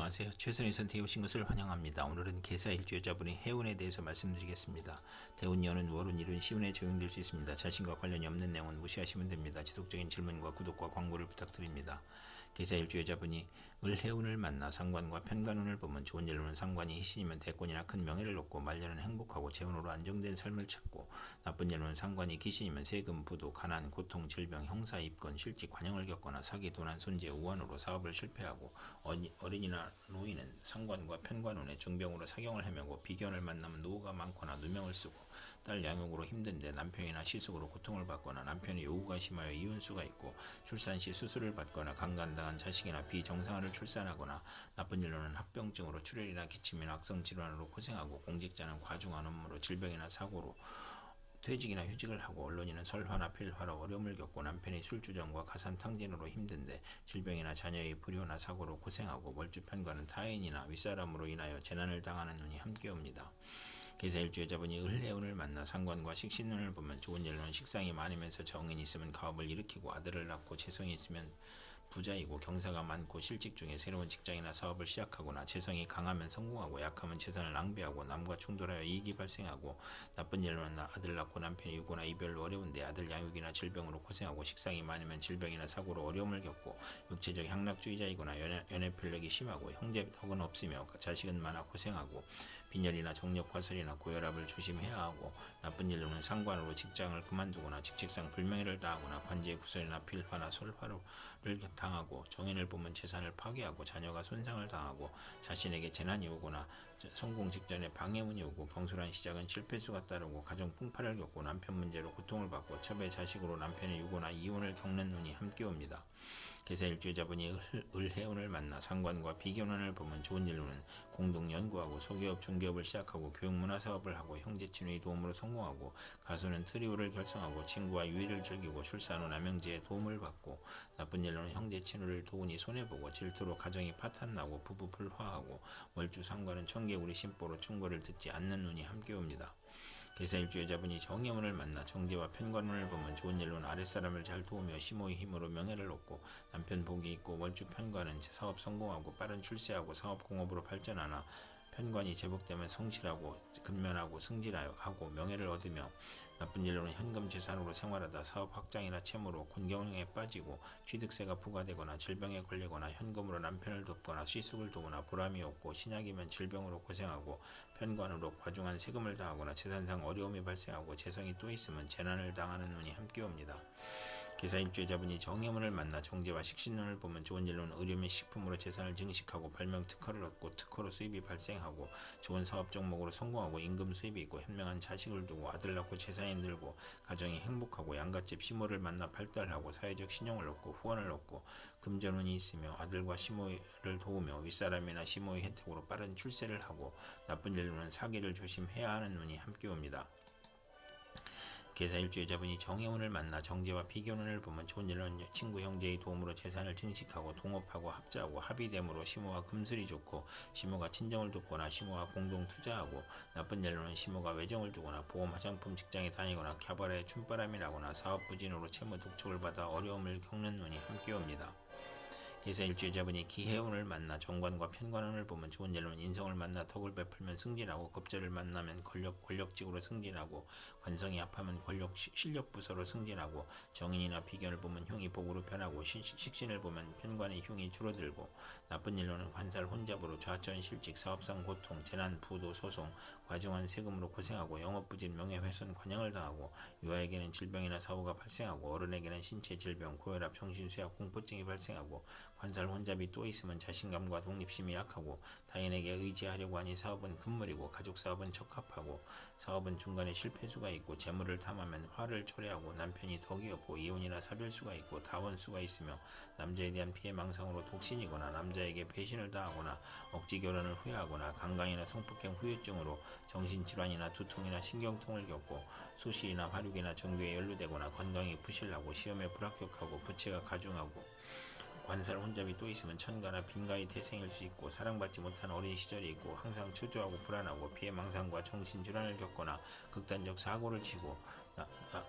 안녕하세요. 최선의 선택에 오신 것을 환영합니다. 오늘은 개사 일주여자분의 해운에 대해서 말씀드리겠습니다. 대운, 연운, 월운, 일운, 시운에 적용될 수 있습니다. 자신과 관련이 없는 내용은 무시하시면 됩니다. 지속적인 질문과 구독과 광고를 부탁드립니다. 개사 일주여자분이 을, 해운을 만나 상관과 편관운을 보면 좋은 일로는 상관이 희신이면 대권이나 큰 명예를 얻고 말년은 행복하고 재운으로 안정된 삶을 찾고 나쁜 일로는 상관이 기신이면 세금, 부도, 가난, 고통, 질병, 형사, 입건, 실직, 관형을 겪거나 사기, 도난, 손재, 우환으로 사업을 실패하고 어린이나 노인은 상관과 편관운의 중병으로 사경을 헤매고 비견을 만나면 노후가 많거나 누명을 쓰고 딸 양육으로 힘든데 남편이나 시숙으로 고통을 받거나 남편의 요구가 심하여 이혼수가 있고 출산 시 수술을 받거나 강간당한 자식이나 비정상아를 출산하거나 나쁜 일로는 합병증으로 출혈이나 기침이나 악성 질환으로 고생하고 공직자는 과중한 업무로 질병이나 사고로 퇴직이나 휴직을 하고 언론인은 설화나 필화로 어려움을 겪고 남편의 술주정과 가산탕진으로 힘든데 질병이나 자녀의 불효나 사고로 고생하고 월주편과는 타인이나 윗사람으로 인하여 재난을 당하는 운이 함께 옵니다. 개사 일주여자분이 을, 해운을 만나 상관과 식신운을 보면 좋은 일로는 식상이 많으면서 정인이 있으면 가업을 일으키고 아들을 낳고 재성이 있으면 부자이고 경사가 많고 실직 중에 새로운 직장이나 사업을 시작하거나 재성이 강하면 성공하고 약하면 재산을 낭비하고 남과 충돌하여 이익이 발생하고 나쁜 일로는 아들 낳고 남편이 유고나 이별로 어려운데 아들 양육이나 질병으로 고생하고 식상이 많으면 질병이나 사고로 어려움을 겪고 육체적 향락주의자이거나 연애 필력이 심하고 형제 덕은 없으며 자식은 많아 고생하고 빈혈이나 정력 화설이나 고혈압을 조심해야 하고 나쁜 일로는 상관으로 직장을 그만두거나 직책상 불명예를 당하거나 관제의 구설이나 필화나 솔화를 당하고 정인을 보면 재산을 파괴하고 자녀가 손상을 당하고 자신에게 재난이 오거나 성공 직전에 방해운이 오고 경솔한 시작은 실패수가 따르고 가정 풍파를 겪고 남편 문제로 고통을 받고 첩의 자식으로 남편의 유고나 이혼을 겪는 운이 함께 옵니다. 개사 일주여자분이 을, 해운을 만나 상관과 비견운을 보면 좋은 일로는 공동 연구하고 소기업, 중기업을 시작하고 교육문화사업을 하고 형제친의 도움으로 성공하고 가수는 트리오를 결성하고 친구와 유의를 즐기고 출산 후 남형제의 도움을 받고 나쁜 일로는 형제친구를 도우니 손해보고 질투로 가정이 파탄나고 부부 불화하고 월주 상관은 청개구리 심보로 충고를 듣지 않는 운이 함께 옵니다. 개사 일주여자분이 정예운을 만나 정제와 편관운을 보면 좋은 일로는 아랫사람을 잘 도우며 시모의 힘으로 명예를 얻고 남편 복이 있고 월주 편관은 사업 성공하고 빠른 출세하고 사업공업으로 발전하나 편관이 제복되면 성실하고 근면하고 승진하고 명예를 얻으며 나쁜 일로는 현금 재산으로 생활하다 사업 확장이나 채무로 곤경에 빠지고 취득세가 부과되거나 질병에 걸리거나 현금으로 남편을 돕거나 시숙을 도우나 보람이 없고 신약이면 질병으로 고생하고 편관으로 과중한 세금을 당하거나 재산상 어려움이 발생하고 재성이 또 있으면 재난을 당하는 운이 함께 옵니다. 개사 일주여자분이 정예운을 만나 정제와 식신운을 보면 좋은 일로는 의료 및 식품으로 재산을 증식하고 발명 특허를 얻고 특허로 수입이 발생하고 좋은 사업 종목으로 성공하고 임금 수입이 있고 현명한 자식을 두고 아들 낳고 재산이 늘고 가정이 행복하고 양갓집 시모를 만나 발달하고 사회적 신용을 얻고 후원을 얻고 금전운이 있으며 아들과 시모를 도우며 윗사람이나 시모의 혜택으로 빠른 출세를 하고 나쁜 일로는 사기를 조심해야 하는 운이 함께 옵니다. 개사 일주여자분이 정예운을 만나 정제와 비견운을 보면 좋은 일로는 친구 형제의 도움으로 재산을 증식하고 동업하고 합자하고 합의됨으로 시모와 금슬이 좋고 시모가 친정을 돕거나 시모와 공동 투자하고 나쁜 일로는 시모가 외정을 두거나 보험 화장품 직장에 다니거나 캬바레에 춤바람이 나거나 사업 부진으로 채무 독촉을 받아 어려움을 겪는 운이 함께 옵니다. 개사 일주여자분이 기해운을 만나 정관과 편관운을 보면 좋은 일로는 인성을 만나 덕을 베풀면 승진하고 급제를 만나면 권력직으로 승진하고 관성이 합하면 실력부서로 승진하고 정인이나 비견을 보면 흉이 복으로 변하고 식신을 보면 편관의 흉이 줄어들고 나쁜 일로는 관살 혼잡으로 좌천 실직 사업상 고통 재난 부도 소송 과중한 세금으로 고생하고 영업부진 명예훼손 관형을 당하고 유아에게는 질병이나 사고가 발생하고 어른에게는 신체 질병 고혈압 정신쇠약 공포증이 발생하고 관살 혼잡이 또 있으면 자신감과 독립심이 약하고 타인에게 의지하려고 하니 사업은 금물이고 가족 사업은 적합하고 사업은 중간에 실패수가 있고 재물을 탐하면 화를 초래하고 남편이 덕이 없고 이혼이나 사별수가 있고 다원수가 있으며 남자에 대한 피해 망상으로 독신이거나 남자에게 배신을 당하거나 억지 결혼을 후회하거나 강간이나 성폭행 후유증으로 정신질환이나 두통이나 신경통을 겪고 소실이나 화륙이나 정교에 연루되거나 건강이 부실하고 시험에 불합격하고 부채가 가중하고 관살 혼잡이 또 있으면 천가나 빈가의 태생일 수 있고 사랑받지 못한 어린 시절이 있고 항상 초조하고 불안하고 피해망상과 정신질환을 겪거나 극단적 사고를 치고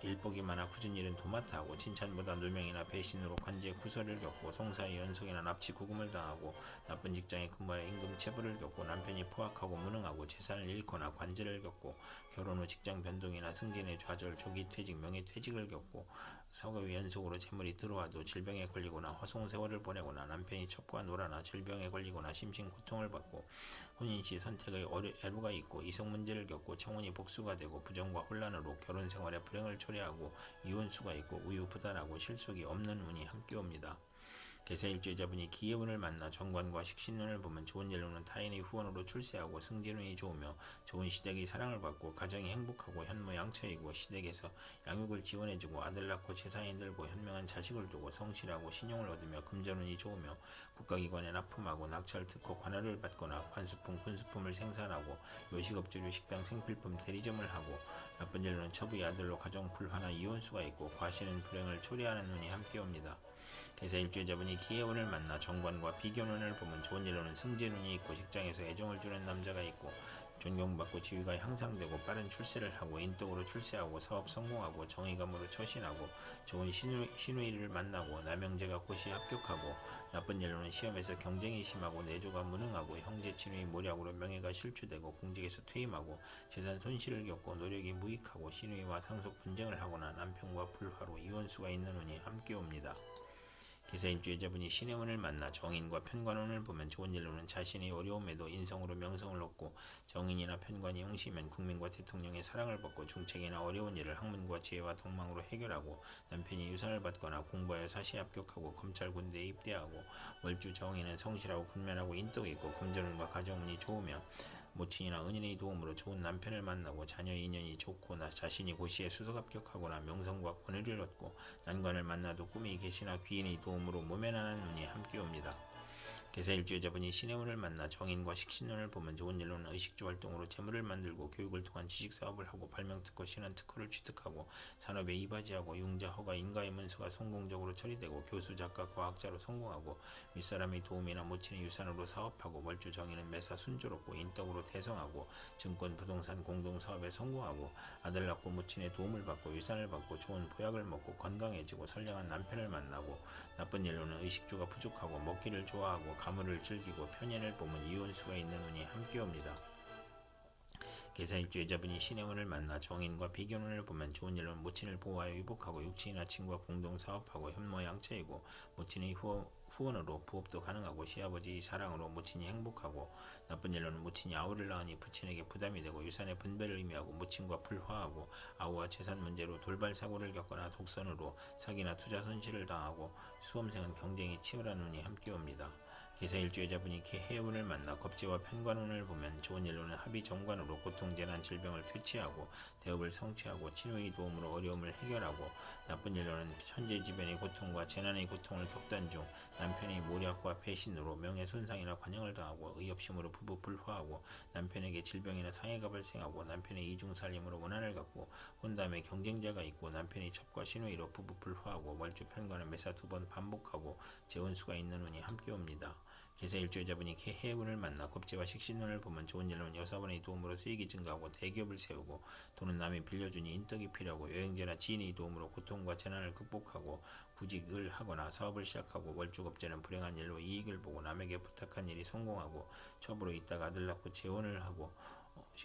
일복이 많아 굳은 일은 도맡아 하고 칭찬보다 누명이나 배신으로 관제에 구설을 겪고 송사의 연속이나 납치 구금을 당하고 나쁜 직장에 근무하여 임금 체불을 겪고 남편이 포악하고 무능하고 재산을 잃거나 관제를 겪고 결혼 후 직장 변동이나 승진의 좌절, 조기 퇴직, 명예퇴직을 겪고 사고의 연속으로 재물이 들어와도 질병에 걸리거나 화송세월을 보내거나 남편이 첩과 노라나 질병에 걸리거나 심신 고통을 받고 혼인시 선택의 애로가 있고 이성 문제를 겪고 청혼이 복수가 되고 부정과 혼란으로 결혼 생활에 불행을 초래하고 이혼수가 있고 우유부단하고 실속이 없는 운이 함께 옵니다. 개사일주의자분이 기해운을 만나 정관과 식신운을 보면 좋은 일로는 타인의 후원으로 출세하고 승진운이 좋으며 좋은 시댁의 사랑을 받고 가정이 행복하고 현모양처이고 시댁에서 양육을 지원해주고 아들 낳고 재산이 들고 현명한 자식을 두고 성실하고 신용을 얻으며 금전운이 좋으며 국가기관에 납품하고 낙찰 특허 관할을 받거나 관수품 군수품을 생산하고 요식업주류 식당 생필품 대리점을 하고 나쁜 일로는 첩의 아들로 가정 불화나 이혼수가 있고 과실은 불행을 초래하는 운이 함께 옵니다. 개사일주의자분이 기해운을 만나 정관과 비견운을 보면 좋은 일로는 승진운이 있고 직장에서 애정을 주는 남자가 있고 존경받고 지위가 향상되고 빠른 출세를 하고 인덕으로 출세하고 사업 성공하고 정의감으로 처신하고 좋은 신우이를 만나고 남영제가 고시 합격하고 나쁜 일로는 시험에서 경쟁이 심하고 내조가 무능하고 형제 친구의 모략으로 명예가 실추되고 공직에서 퇴임하고 재산 손실을 겪고 노력이 무익하고 신우이와 상속 분쟁을 하거나 남편과 불화로 이혼수가 있는 운이 함께 옵니다. 개사일주의자분이 신의 운을 만나 정인과 편관운을 보면 좋은 일로는 자신의 어려움에도 인성으로 명성을 얻고 정인이나 편관이 용시면 국민과 대통령의 사랑을 받고 중책이나 어려운 일을 학문과 지혜와 동망으로 해결하고 남편이 유산을 받거나 공부하여 사시 합격하고 검찰 군대에 입대하고 월주 정인은 성실하고 근면하고 인덕이 있고 금전운과 가정운이 좋으며 모친이나 은인의 도움으로 좋은 남편을 만나고 자녀 인연이 좋고 나 자신이 고시에 수석 합격하거나 명성과 권위를 얻고 난관을 만나도 꿈이 계시나 귀인의 도움으로 모면하는 운이 함께 옵니다. 개사일주의자분이 신의 운을 만나 정인과 식신운을 보면 좋은 일로는 의식주 활동으로 재물을 만들고 교육을 통한 지식사업을 하고 발명특허, 신한특허를 취득하고 산업에 이바지하고 융자, 허가, 인가의 문서가 성공적으로 처리되고 교수, 작가, 과학자로 성공하고 윗사람의 도움이나 모친의 유산으로 사업하고 월주 정인은 매사 순조롭고 인덕으로 대성하고 증권, 부동산, 공동사업에 성공하고 아들 낳고 모친의 도움을 받고 유산을 받고 좋은 보약을 먹고 건강해지고 선량한 남편을 만나고 나쁜 일로는 의식주가 부족하고 먹기를 좋아하고 가물을 즐기고 편인을 보면 이혼수가 있는 운이 함께 옵니다. 개사일주의자분이 신의 운을 만나 정인과 비견운을 보면 좋은 일로는 모친을 보호하여 유복하고 육친이나 친구와 공동사업하고 현모양처이고 모친의 후원으로 부업도 가능하고 시아버지의 사랑으로 모친이 행복하고 나쁜 일로는 모친이 아우를 낳으니 부친에게 부담이 되고 유산의 분배를 의미하고 모친과 불화하고 아우와 재산 문제로 돌발 사고를 겪거나 독선으로 사기나 투자 손실을 당하고 수험생은 경쟁이 치열한 운이 함께 옵니다. 개사일주의자분이 해운을 만나 겁재와 편관운을 보면 좋은 일로는 합의 정관으로 고통, 재난, 질병을 퇴치하고 대업을 성취하고 친후의 도움으로 어려움을 해결하고 나쁜 일로는 현재 지변의 고통과 재난의 고통을 겪단 중 남편의 모략과 배신으로 명예손상이나 관형을 당하고 의협심으로 부부 불화하고 남편에게 질병이나 상해가 발생하고 남편의 이중살림으로 원한을 갖고 혼담에 경쟁자가 있고 남편이 첩과 신우이로 부부 불화하고 월주 편관은 매사 2번 반복하고 재운수가 있는 운이 함께 옵니다. 개사일주의자분이 해운을 만나 겁재와 식신운을 보면 좋은 일로는 여사원의 도움으로 수익이 증가하고 대기업을 세우고 돈은 남이 빌려주니 인덕이 필요하고 여행자나 지인의 도움으로 고통과 재난을 극복하고 구직을 하거나 사업을 시작하고 월주겁재는 불행한 일로 이익을 보고 남에게 부탁한 일이 성공하고 첩으로 있다가 아들 낳고 재혼을 하고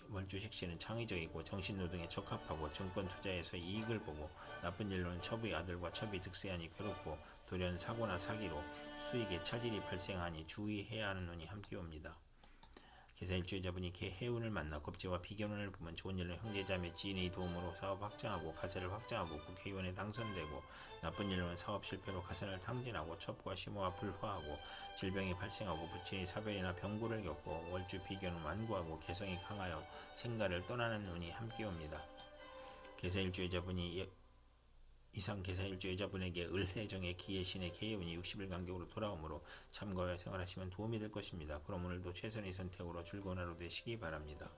월주 식신은 창의적이고 정신노동에 적합하고 증권 투자에서 이익을 보고 나쁜 일로는 첩의 아들과 첩이 득세하니 괴롭고 돌연 사고나 사기로 수익에 차질이 발생하니 주의해야 하는 운이 함께 옵니다. 개사일주의자분이 해운을 만나 겁재와 비견운을 보면 좋은 일은 형제자매 지인의 도움으로 사업 확장하고 가세를 확장하고 국회의원에 당선되고 나쁜 일로는 사업 실패로 가세를 탕진하고 첩과 심호와 불화하고 질병이 발생하고 부친의 사별이나 병고를 겪고 월주 비견은 완고하고 개성이 강하여 생가를 떠나는 운이 함께 옵니다. 개사일주의자분이 이상 개사일주의자분에게 을해정의 기해신의 개해운이 60일 간격으로 돌아오므로 참고하여 생활하시면 도움이 될 것입니다. 그럼 오늘도 최선의 선택으로 즐거운 하루 되시기 바랍니다.